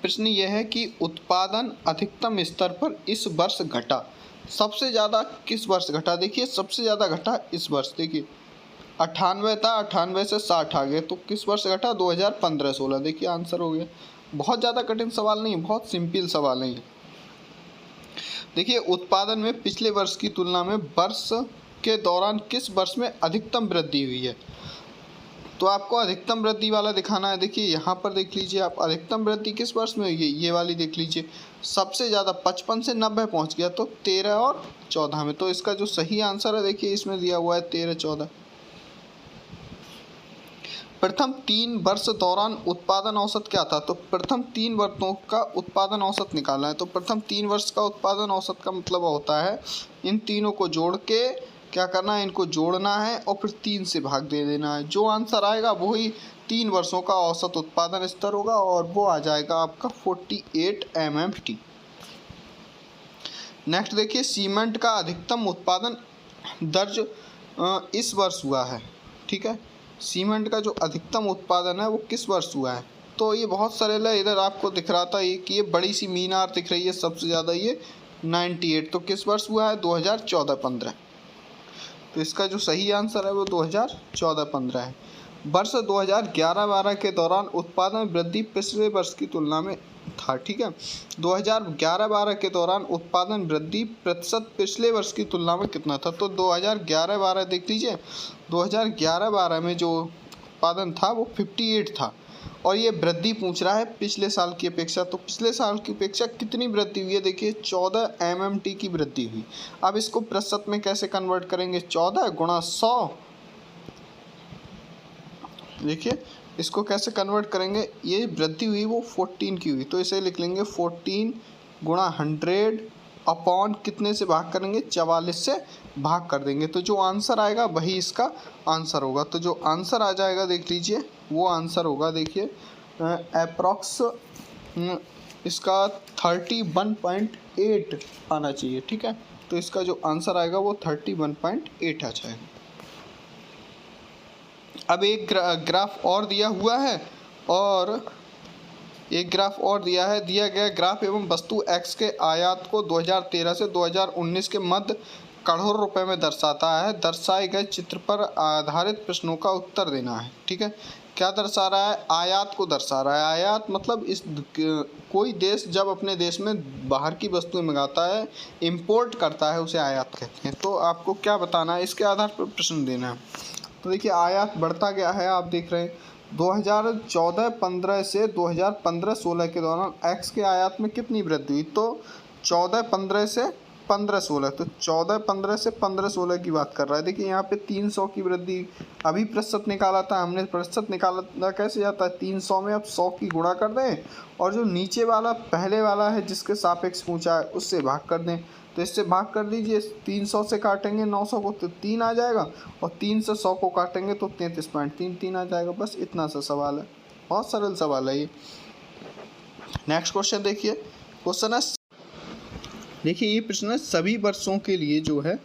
Speaker 1: प्रश्न यह है कि उत्पादन अधिकतम स्तर पर इस वर्ष घटा, सबसे ज़्यादा किस वर्ष घटा? देखिए सबसे ज़्यादा घटा इस वर्ष, देखिए 98 था, 98 से 60 आ गए, तो किस वर्ष घटा? 2015-16। देखिए आंसर हो गया। बहुत ज़्यादा कठिन सवाल नहीं, बहुत सिंपल सवाल है। देखिए उत्पादन में पिछले वर्ष की तुलना में वर्ष के दौरान किस वर्ष में अधिकतम वृद्धि हुई है? तो तो आपको अधिकतम वृद्धि वाला दिखाना है। देखिए यहाँ पर देख लीजिए आप, अधिकतम वृद्धि किस वर्ष में हुई है, ये वाली देख लीजिए। सबसे ज़्यादा 55 से 90 पहुँच गया, तो 13 और 14 में। तो इसका जो सही आंसर है देखिए इसमें दिया हुआ है 13-14। प्रथम 3 वर्ष दौरान उत्पादन औसत क्या था, तो प्रथम 3 वर्षों का उत्पादन औसत निकालना है। तो प्रथम 3 वर्ष का उत्पादन औसत का मतलब होता है इन तीनों को जोड़ के क्या करना है, इनको जोड़ना है और फिर 3 से भाग दे देना है। जो आंसर आएगा वही 3 वर्षों का औसत उत्पादन स्तर होगा और वो आ जाएगा आपका 48 MMT। नेक्स्ट देखिए, सीमेंट का अधिकतम उत्पादन दर्ज इस वर्ष हुआ है। ठीक है, सीमेंट का जो अधिकतम उत्पादन है वो किस वर्ष हुआ है, तो ये बहुत सरल है। इधर आपको दिख रहा था ये कि ये बड़ी सी मीनार दिख रही है सबसे ज़्यादा, ये 98। तो किस वर्ष हुआ है, 2014-15। तो इसका जो सही आंसर है वो 2014-15 है। वर्ष 2011-12 के दौरान उत्पादन वृद्धि पिछले वर्ष की तुलना में था। ठीक है, 2011-12 के दौरान उत्पादन वृद्धि प्रतिशत पिछले वर्ष की तुलना में कितना था, तो 2011-12 देख लीजिए। 2011-12 में जो उत्पादन था वो 58 था और ये वृद्धि पूछ रहा है पिछले साल की अपेक्षा। तो पिछले साल की अपेक्षा कितनी वृद्धि हुई है, देखिए 14 MMT की वृद्धि हुई। अब इसको प्रतिशत में कैसे कन्वर्ट करेंगे, 14 गुणा 100। देखिए इसको कैसे कन्वर्ट करेंगे, ये वृद्धि हुई वो 14 की हुई, तो इसे लिख लेंगे 14 गुणा 100 अपॉन कितने से भाग करेंगे, 44 से भाग कर देंगे। तो जो आंसर आएगा वही इसका आंसर होगा। तो जो आंसर आ जाएगा देख लीजिए, वो आंसर होगा देखिए अप्रॉक्स इसका 31.8 आना चाहिए। ठीक है, तो इसका जो आंसर आएगा वो 31.8 आ जाएगा। अब एक ग्राफ और दिया हुआ है और एक ग्राफ और दिया गया ग्राफ एवं वस्तु X के आयात को 2013 से 2019 के मध्य करोड़ रुपए में दर्शाता है। दर्शाए गए चित्र पर आधारित प्रश्नों का उत्तर देना है। ठीक है, क्या दर्शा रहा है, आयात को दर्शा रहा है। आयात मतलब इस कोई देश जब अपने देश में बाहर की वस्तुएं मंगाता है, इंपोर्ट करता है, उसे आयात कहते हैं। तो आपको क्या बताना है, इसके आधार पर प्रश्न देना है। तो देखिए आयात बढ़ता गया है, आप देख रहे हैं 2014-15 से 2015-16 के दौरान एक्स के आयात में कितनी वृद्धि हुई, तो 14-15 से 15-16। तो 14-15 से 15-16 की बात कर रहा है। देखिए यहाँ पे 300 की वृद्धि, अभी प्रतिशत निकाला था हमने, प्रतिशत निकाला कैसे जाता है, 300 में अब 100 की गुणा कर दें और जो नीचे वाला पहले वाला है जिसके सापेक्ष पूछा है उससे भाग कर दें। तो इससे भाग कर दीजिए, 300 से काटेंगे 900 को तो 3 आ जाएगा और 3 से 100 को काटेंगे तो 33.33 आ जाएगा। बस इतना सा सवाल है, बहुत सरल सवाल है ये। नेक्स्ट क्वेश्चन देखिए, क्वेश्चन है, देखिए ये प्रश्न है सभी वर्षों के लिए जो है,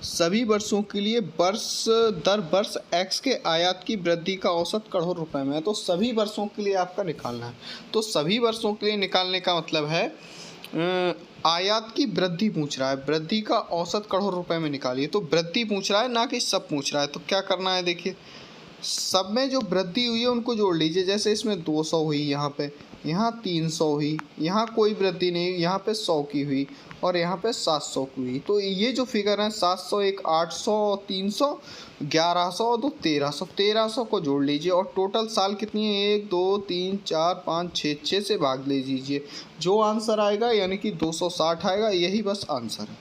Speaker 1: सभी वर्षों के लिए वर्ष दर वर्ष एक्स के आयात की वृद्धि का औसत करोड़ रुपए में है। तो सभी वर्षों के लिए आपका निकालना है। तो सभी वर्षों के लिए निकालने का मतलब है आयात की वृद्धि पूछ रहा है, वृद्धि का औसत करोड़ रुपए में निकालिए। तो वृद्धि पूछ रहा है, ना कि सब पूछ रहा है। तो क्या करना है, देखिए सब में जो वृद्धि हुई है उनको जोड़ लीजिए। जैसे इसमें 200 हुई, यहाँ पे, यहाँ 300 हुई, यहाँ कोई वृद्धि नहीं, यहाँ पे 100 की हुई और यहाँ पे 700 की हुई। तो ये जो फिगर है 700, एक 800, 300, 1100 और 2 1300, 1300 को जोड़ लीजिए और टोटल साल कितनी है, 1 2 3 4 5 6 से भाग ले लीजिए। जो आंसर आएगा यानी कि 260 आएगा, यही बस आंसर है,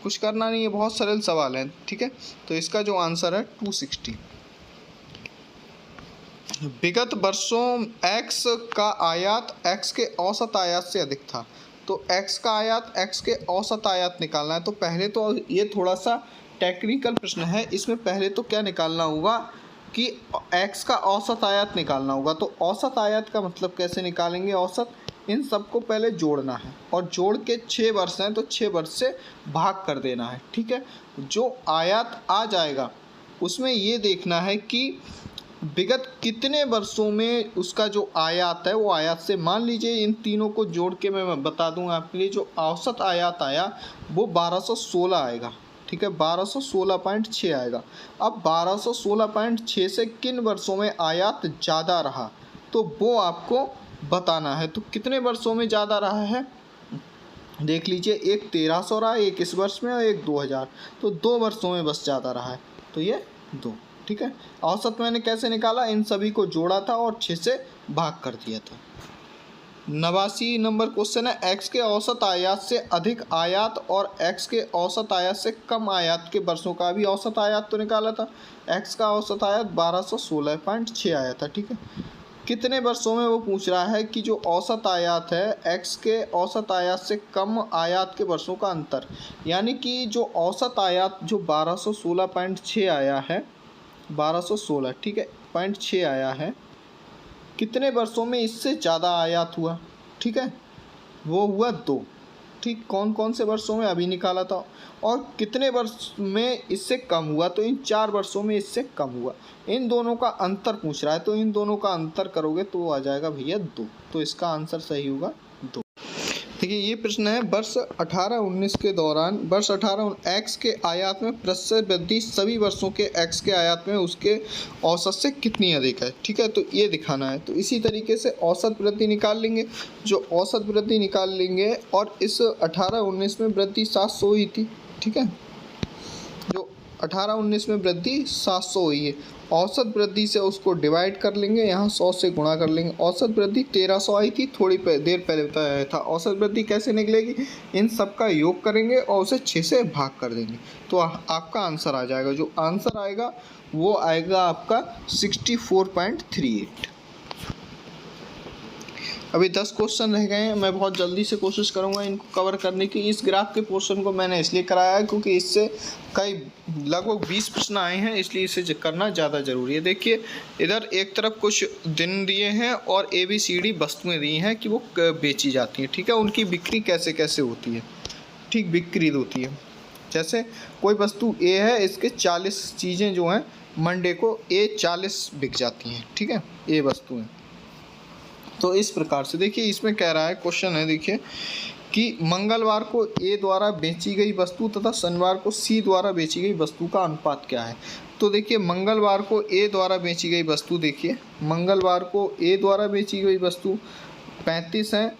Speaker 1: कुछ करना नहीं है, बहुत सरल सवाल है। ठीक है, तो इसका जो आंसर है 260। विगत वर्षों x का आयात x के औसत आयात से अधिक था। तो x का आयात x के औसत आयात निकालना है। तो पहले तो ये थोड़ा सा टेक्निकल प्रश्न है, इसमें पहले तो क्या निकालना होगा कि x का औसत आयात निकालना होगा। तो औसत आयात का मतलब कैसे निकालेंगे, औसत इन सबको पहले जोड़ना है और जोड़ के 6 वर्ष हैं तो 6 वर्ष से भाग कर देना है। ठीक है, जो आयात आ जाएगा उसमें ये देखना है कि विगत कितने वर्षों में उसका जो आयात है वो आयात से, मान लीजिए इन तीनों को जोड़ के मैं बता दूंगा आपके लिए, जो औसत आयात आया वो 1216 आएगा। ठीक है, 1216.6 आएगा। अब 1216.6 से किन वर्षों में आयात ज़्यादा रहा तो वो आपको बताना है। तो कितने वर्षों में ज़्यादा रहा है देख लीजिए, एक 1300 रहा, एक इस वर्ष में और एक 2000, तो 2 वर्षों में बस ज़्यादा रहा है, तो ये 2। ठीक है। औसत मैंने कैसे निकाला, इन सभी को जोड़ा था और 6 से भाग कर दिया था। 89 नंबर क्वेश्चन है, एक्स के औसत आयात से अधिक आयात और एक्स के औसत आयात से कम आयात के वर्षों का भी औसत आयात तो निकाला था। एक्स का औसत आयात 1216.6 आया था, ठीक है। कितने वर्षों में वो पूछ रहा है कि जो औसत आयात है एक्स के औसत आयात से कम आयात के वर्षों का अंतर, यानी कि जो औसत आयात जो 1216.6 आया है, 1216, ठीक है, 0.6 आया है, कितने वर्षों में इससे ज़्यादा आयात हुआ, ठीक है, वो हुआ 2, ठीक। कौन कौन से वर्षों में अभी निकाला था, और कितने वर्ष में इससे कम हुआ, तो इन 4 वर्षों में इससे कम हुआ। इन दोनों का अंतर पूछ रहा है, तो इन दोनों का अंतर करोगे तो आ जाएगा भैया 2, तो इसका आंसर सही होगा 2। देखिए ये प्रश्न है, वर्ष 18-19 के दौरान वर्ष 18 एक्स के आयात में प्रतिशत वृद्धि सभी वर्षों के एक्स के आयात में उसके औसत से कितनी अधिक है, ठीक है, तो ये दिखाना है। तो इसी तरीके से औसत वृद्धि निकाल लेंगे, जो औसत वृद्धि निकाल लेंगे, और इस 18-19 में वृद्धि 700 हुई थी, ठीक है, जो 18-19 में वृद्धि 700 हुई है, औसत वृद्धि से उसको डिवाइड कर लेंगे, यहाँ 100 से गुणा कर लेंगे। औसत वृद्धि 1300 आई थी, थोड़ी देर पहले बताया था। औसत वृद्धि कैसे निकलेगी, इन सब का योग करेंगे और उसे 6 से भाग कर देंगे, तो आपका आंसर आ जाएगा। जो आंसर आएगा वो आएगा आपका 64.38। अभी 10 क्वेश्चन रह गए हैं, मैं बहुत जल्दी से कोशिश करूंगा इनको कवर करने की। इस ग्राफ के पोर्शन को मैंने इसलिए कराया है क्योंकि इससे कई लगभग 20 प्रश्न आए हैं, इसलिए इसे करना ज़्यादा ज़रूरी है। देखिए इधर एक तरफ कुछ दिन दिए हैं और ABCD वस्तुएं दी हैं कि वो बेची जाती हैं, ठीक है, उनकी बिक्री कैसे कैसे होती है, ठीक, बिक्री होती है। जैसे कोई वस्तु A है, इसके 40 चीज़ें जो हैं मंडे को A 40 बिक जाती हैं, ठीक है, A वस्तुएँ। तो इस प्रकार से देखिए इसमें कह रहा है, क्वेश्चन है देखिए कि मंगलवार को A द्वारा बेची गई वस्तु तथा शनिवार को C द्वारा बेची गई वस्तु का अनुपात क्या है। तो देखिए मंगलवार को A द्वारा बेची गई वस्तु, देखिए मंगलवार को A द्वारा बेची गई वस्तु 35 है,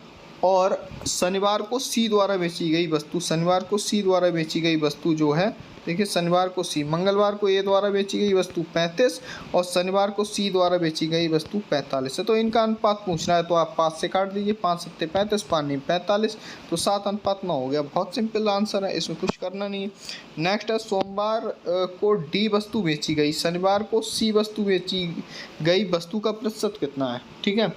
Speaker 1: और शनिवार को C द्वारा बेची गई वस्तु, शनिवार को C द्वारा बेची गई वस्तु जो है, देखिए शनिवार को C, मंगलवार को A द्वारा बेची गई वस्तु 35 और शनिवार को C द्वारा बेची गई वस्तु 45 है। तो इनका अनुपात पूछना है, तो आप 5 से काट दीजिए, 5 7 35, 5 9 45, तो 7:9 हो गया। बहुत सिंपल आंसर है, इसमें कुछ करना नहीं है। नेक्स्ट है, सोमवार को D वस्तु बेची गई, शनिवार को C वस्तु बेची गई वस्तु का प्रतिशत कितना है, ठीक है।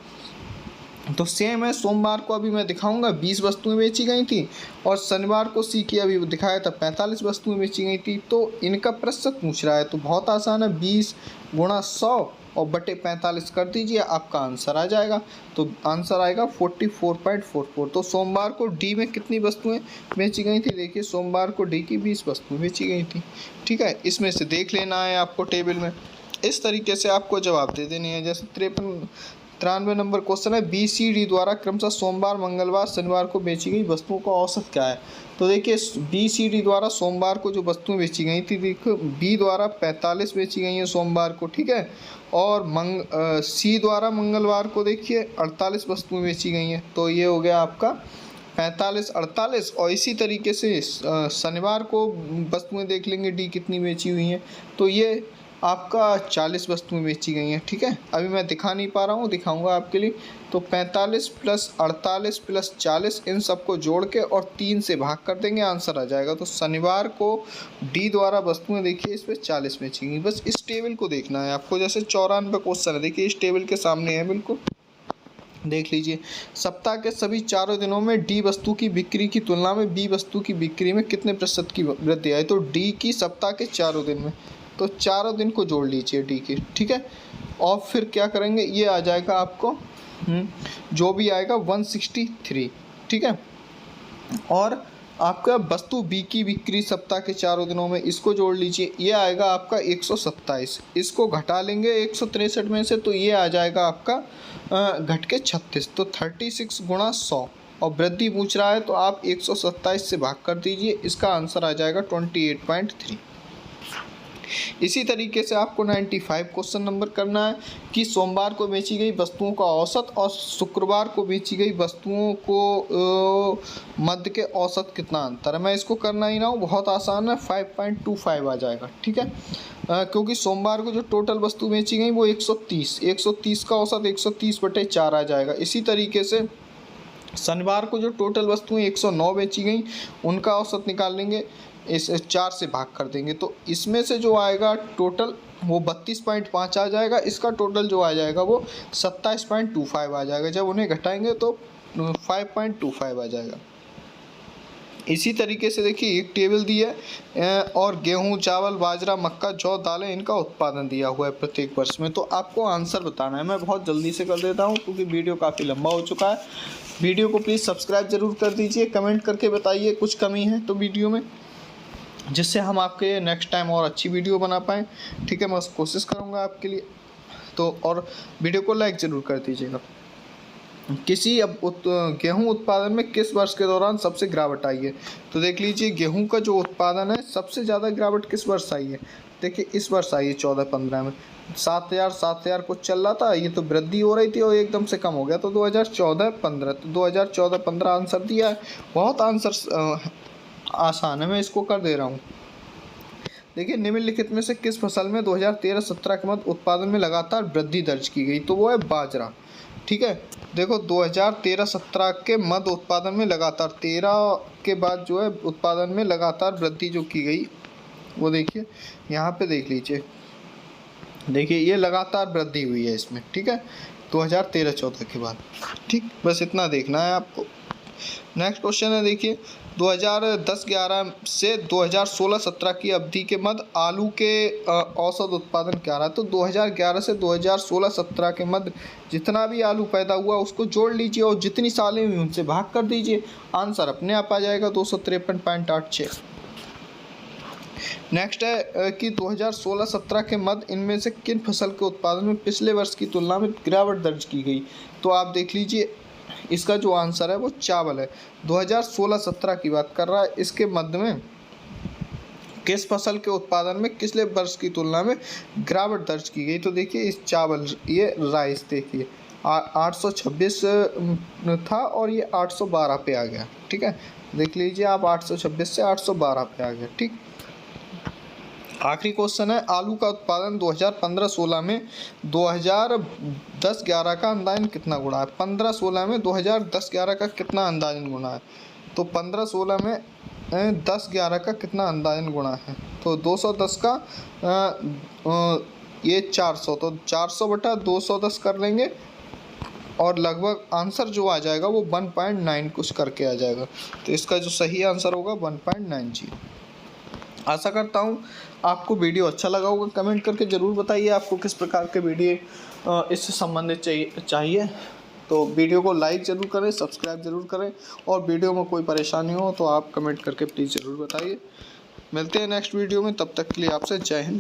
Speaker 1: तो सेम है, सोमवार को अभी मैं दिखाऊंगा 20 वस्तुएं बेची गई थी, और शनिवार को C की अभी दिखाया था 45 वस्तुएं बेची गई थी, तो इनका प्रतिशत पूछ रहा है। तो बहुत आसान है, 20 × 100 और बटे 45 कर दीजिए, आपका आंसर आ जाएगा। तो आंसर आएगा 44.44। तो सोमवार को D में कितनी वस्तुएं बेची गई थी, देखिए सोमवार को D की 20 वस्तुएं बेची गई थी, ठीक है। इसमें से देख लेना है आपको टेबल में, इस तरीके से आपको जवाब दे देने हैं। जैसे 93 नंबर क्वेश्चन है, BCD द्वारा क्रमशः सोमवार, मंगलवार, शनिवार को बेची गई वस्तुओं का औसत क्या है। तो देखिए BCD द्वारा सोमवार को जो वस्तुएं बेची गई थी, देखो B द्वारा 45 बेची गई हैं सोमवार को, ठीक है, और C द्वारा मंगलवार को देखिए 48 वस्तुएं बेची गई हैं, तो ये हो गया आपका 45 48। और इसी तरीके से शनिवार को वस्तुएं देख लेंगे D कितनी बेची हुई हैं, तो ये आपका 40 वस्तुएं बेची गई हैं, ठीक है। अभी मैं दिखा नहीं पा रहा हूँ, दिखाऊंगा आपके लिए। तो 45 + 48 + 40, इन सबको जोड़ के और 3 से भाग कर देंगे, आंसर आ जाएगा। तो शनिवार को D द्वारा वस्तुएं देखिए इस पर 40 बेची गई। बस इस टेबल को देखना है आपको। जैसे 94 क्वेश्चन है, देखिए इस टेबल के सामने है, बिल्कुल देख लीजिए। सप्ताह के सभी 4 दिनों में D वस्तु की बिक्री की तुलना में B वस्तु की बिक्री में कितने प्रतिशत की वृद्धि आई। तो D की सप्ताह के 4 दिन में, तो 4 दिन को जोड़ लीजिए D की, ठीक है, और फिर क्या करेंगे, ये आ जाएगा आपको जो भी आएगा 163, ठीक है। और आपका वस्तु B की बिक्री सप्ताह के 4 दिनों में, इसको जोड़ लीजिए, ये आएगा आपका 127। इसको घटा लेंगे 163 में से, तो ये आ जाएगा आपका घट के 36। तो 36 × 100, और वृद्धि पूछ रहा है तो आप 127 से भाग कर दीजिए, इसका आंसर आ जाएगा 28.3। इसी तरीके से आपको 95 क्वेश्चन नंबर करना है कि सोमवार को बेची गई वस्तुओं का औसत और शुक्रवार को बेची गई वस्तुओं को मध्य के औसत कितना अंतर है। मैं इसको करना ही ना हूँ, बहुत आसान है, 5.25 आ जाएगा। ठीक है, क्योंकि सोमवार को जो टोटल वस्तु बेची गई वो 130 का औसत 130/4 आ जाएगा। इसी तरीके से शनिवार को जो टोटल वस्तुएं 109 बेची गई उनका औसत निकाल लेंगे, इस 4 से भाग कर देंगे तो इसमें से जो आएगा टोटल वो 32.5 आ जाएगा। इसका टोटल जो आ जाएगा वो 27.25 आ जाएगा। जब उन्हें घटाएंगे तो 5.25 आ जाएगा। इसी तरीके से देखिए एक टेबल दी है और गेहूं, चावल, बाजरा, मक्का, जौ, दालें, इनका उत्पादन दिया हुआ है प्रत्येक वर्ष में। तो आपको आंसर बताना है। मैं बहुत जल्दी से कर देता हूं क्योंकि वीडियो काफ़ी लंबा हो चुका है। वीडियो को प्लीज़ सब्सक्राइब ज़रूर कर दीजिए, कमेंट करके बताइए कुछ कमी है तो वीडियो में, जिससे हम आपके नेक्स्ट टाइम और अच्छी वीडियो बना पाएँ। ठीक है, मैं कोशिश करूँगा आपके लिए। तो और वीडियो को लाइक ज़रूर कर दीजिएगा। किसी गेहूं उत्पादन में किस वर्ष के दौरान सबसे गिरावट आई है। तो देख लीजिए गेहूं का जो उत्पादन है सबसे ज़्यादा गिरावट किस वर्ष आई है। देखिए इस वर्ष आई है 14-15 में 7,000 कुछ चल रहा था, ये तो वृद्धि हो रही थी और एकदम से कम हो गया। तो 2014-15, तो 2014-15 आंसर दिया है। बहुत आंसर आसान है, मैं इसको कर दे रहा हूँ। देखिए निम्नलिखित में से किस फसल में 2013-17 के मध्य उत्पादन में लगातार वृद्धि दर्ज की गई। तो वो है बाजरा। ठीक है, देखो 2013-17 के मध्य उत्पादन में लगातार 13 के बाद जो है उत्पादन में लगातार वृद्धि जो की गई वो देखिए यहाँ पे देख लीजिए, देखिए ये लगातार वृद्धि हुई है इसमें। ठीक है, 2013-14 के बाद। ठीक, बस इतना देखना है आपको। नेक्स्ट क्वेश्चन है, देखिए 2010-11 से 2016-17 की अवधि के मध्य आलू के औसत उत्पादन क्या रहा। तो 2011 से 2016-17 के मध्य जितना भी आलू पैदा हुआ उसको जोड़ लीजिए और जितनी सालें हुई उनसे भाग कर दीजिए, आंसर अपने आप आ जाएगा 253.86। नेक्स्ट है कि 2016-17 के मध्य इनमें से किन फसल के उत्पादन में पिछले वर्ष की तुलना में गिरावट दर्ज की गई। तो आप देख लीजिए इसका जो आंसर है वो चावल है। 2016-17 की बात कर रहा है, इसके मध्य में किस फसल के उत्पादन में पिछले वर्ष की तुलना में गिरावट दर्ज की गई। तो देखिए इस चावल, ये राइस देखिए 826 था और ये 812 पे आ गया। ठीक है, देख लीजिए आप 826 से 812 पे आ गया। ठीक, आखिरी क्वेश्चन है, आलू का उत्पादन 2015-16 में 2010-11 का अंदाजन कितना गुणा है। 15-16 में 2010-11 का कितना अंदाजन गुणा है। तो 15-16 में 10-11 का कितना अंदाजन गुणा है। तो 210 का ये 400, तो 400/210 कर लेंगे और लगभग आंसर जो आ जाएगा वो 1.9 कुछ करके आ जाएगा। तो इसका जो सही आंसर होगा 1.90। आशा करता हूँ आपको वीडियो अच्छा लगा होगा। कमेंट करके ज़रूर बताइए आपको किस प्रकार के वीडियो इससे संबंधित चाहिए। तो वीडियो को लाइक ज़रूर करें, सब्सक्राइब ज़रूर करें और वीडियो में कोई परेशानी हो तो आप कमेंट करके प्लीज़ ज़रूर बताइए। मिलते हैं नेक्स्ट वीडियो में, तब तक के लिए आपसे जय हिंद।